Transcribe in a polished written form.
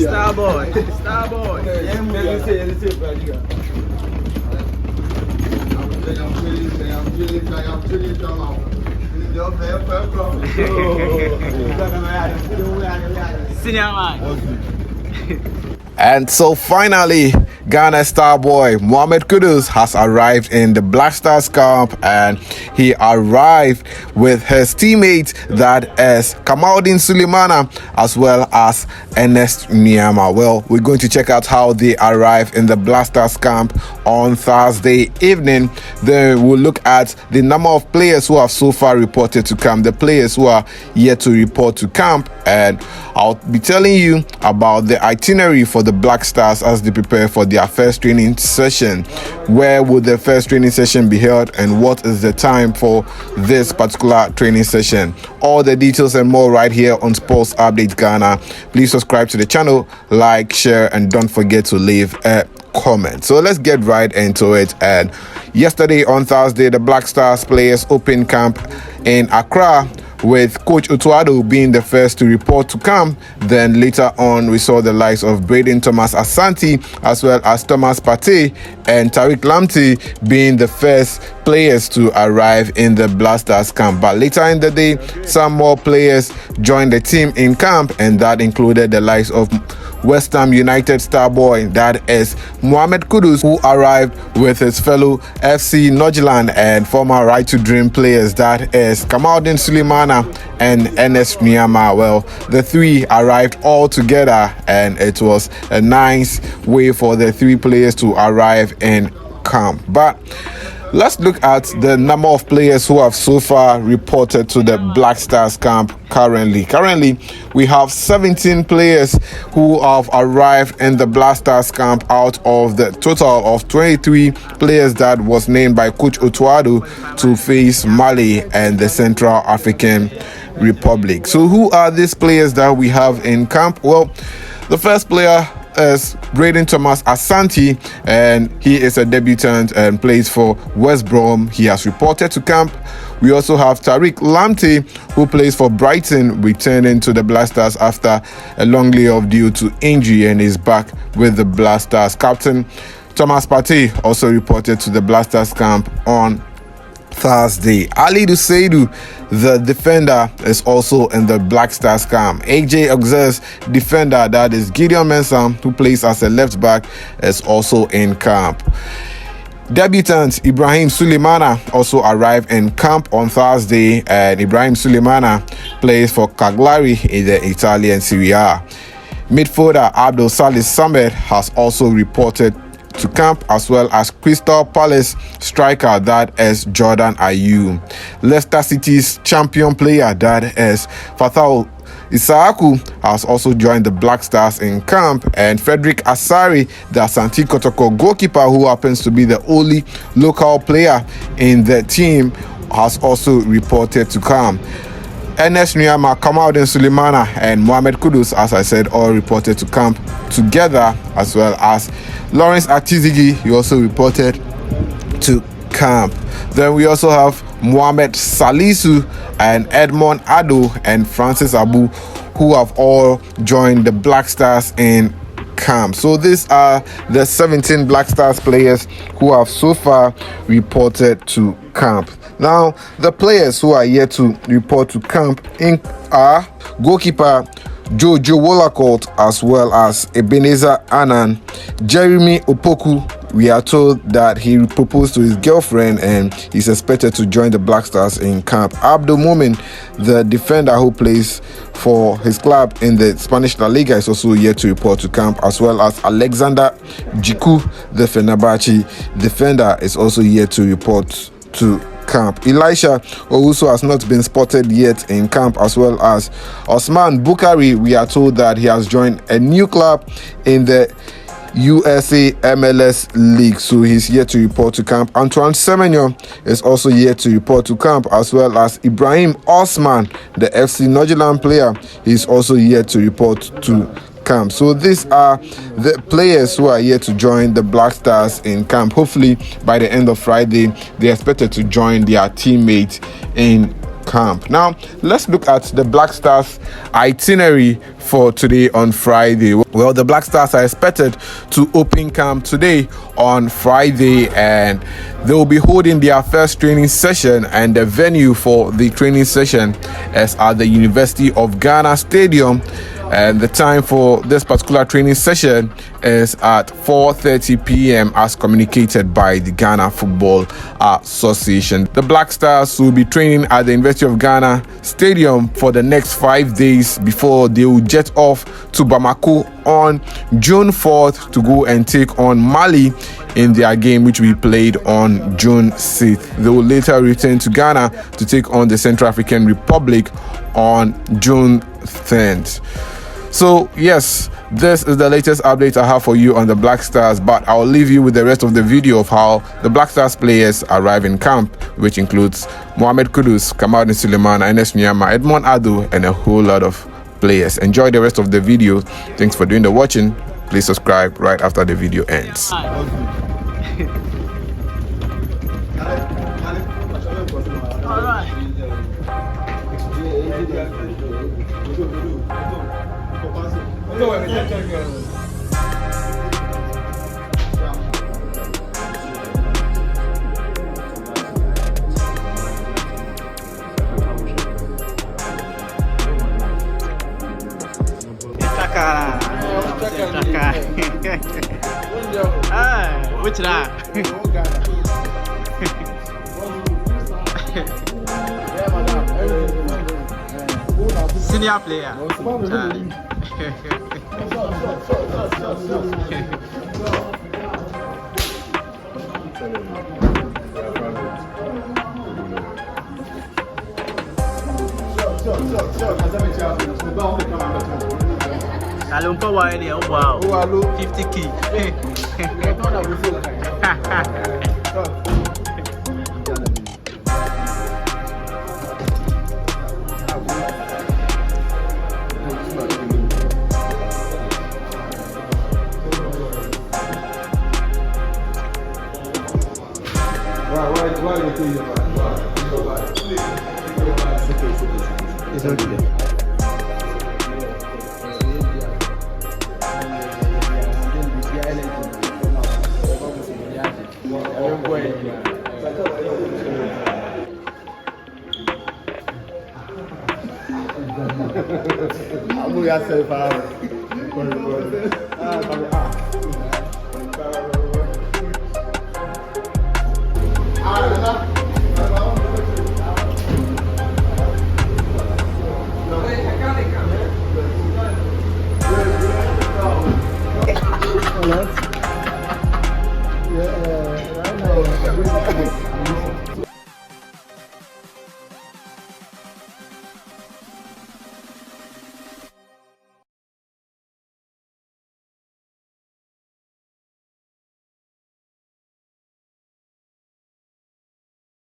Starboy. Senior man. And so finally, Ghana star boy Mohamed Kudus has arrived in the Black Stars camp, and he arrived with his teammates, that is Kamaldeen Sulemana as well as Ernest Nuamah. Well, we're going to check out how they arrived in the Black Stars camp on Thursday evening. Then we'll look at the number of players who have so far reported to camp, the players who are yet to report to camp, and I'll be telling you about the itinerary for the Black Stars as they prepare for their first training session. Where will the first training session be held, and what is the time for this particular training session? All the details and more right here on Sports Update Ghana. Please subscribe to the channel, like, share, and don't forget to leave a comment. So let's get right into it. And yesterday on Thursday, the Black Stars players opened camp in Accra, with Coach Otuado being the first to report to camp. Then later on, we saw the likes of Braden Thomas Asante as well as Thomas Partey and Tariq Lamptey being the first players to arrive in the Black Stars camp. But later in the day, some more players joined the team in camp, and that included the likes of West Ham United star boy, that is Mohamed Kudus, who arrived with his fellow FC Nordjylland and former Right to Dream players, that is Kamaldeen Sulemana and Ernest Nuamah. Well, the three arrived all together, and it was a nice way for the three players to arrive in camp. But let's look at the number of players who have so far reported to the Black Stars camp currently. Currently, we have 17 players who have arrived in the Black Stars camp out of the total of 23 players that was named by Coach Otuado to face Mali and the Central African Republic. So who are these players that we have in camp? Well, the first player is Braden Thomas Asante, and he is a debutant and plays for West Brom. He has reported to camp. We also have Tariq Lamptey, who plays for Brighton, returning to the Black Stars after a long layoff due to injury, and is back with the Black Stars. Captain Thomas Partey also reported to the Black Stars camp on Thursday. Ali Duseidu, the defender, is also in the Black Stars camp. AJ Oxer's defender, that is Gideon Mensah, who plays as a left back, is also in camp. Debutant Ibrahim Sulemana also arrived in camp on Thursday, and Ibrahim Sulemana plays for Cagliari in the Italian Serie A. Midfielder Abdul Salis Samed has also reported to camp, as well as Crystal Palace striker, that is Jordan Ayew. Leicester City's champion player, that is Fathau Isaaku, has also joined the Black Stars in camp, and Frederick Asari, the Asante Kotoko goalkeeper, who happens to be the only local player in the team, has also reported to camp. Ernest Nuamah, Kamaldeen Sulemana, and Mohamed Kudus, as I said, all reported to camp together, as well as Lawrence Atizigi, he also reported to camp. Then we also have Mohamed Salisu and Edmond Ado and Francis Abu, who have all joined the Black Stars in camp. So these are the 17 Black Stars players who have so far reported to camp. Now, the players who are yet to report to camp are goalkeeper Jojo Wolacott, as well as Ebenezer Annan. Jeremy Opoku, we are told that he proposed to his girlfriend and he's expected to join the Black Stars in camp. Abdul Mumin, the defender who plays for his club in the Spanish La Liga, is also yet to report to camp, as well as Alexander Jiku, the Fenerbahce defender, is also yet to report to camp. Elisha Owusu has not been spotted yet in camp, as well as Osman Bukari. We are told that he has joined a new club in the USA MLS League, so he's yet to report to camp. Antoine Semenyo is also yet to report to camp, as well as Ibrahim Osman, the FC Nordjylland player. He's also yet to report to camp. So these are the players who are yet to join the Black Stars in camp. Hopefully by the end of Friday, they're expected to join their teammates in camp. Now let's look at the Black Stars itinerary for today on Friday. Well, the Black Stars are expected to open camp today on Friday, and they will be holding their first training session, and the venue for the training session is at the University of Ghana Stadium. And the time for this particular training session is at 4:30 p.m. as communicated by the Ghana Football Association. The Black Stars will be training at the University of Ghana Stadium for the next 5 days before they will jet off to Bamako on June 4th to go and take on Mali in their game, which we played on June 6th. They will later return to Ghana to take on the Central African Republic on June 10th. So yes, this is the latest update I have for you on the Black Stars, but I'll leave you with the rest of the video of how the Black Stars players arrive in camp, which includes Kudus, Kamaldeen, Nuamah, Edmond Ado, and a whole lot of players. Enjoy the rest of the video. Thanks for doing the watching. Please subscribe right after the video ends. Which that? Senior player. Alumpa wa ele wow 50 key. It's okay. Abu yourself out. Right now.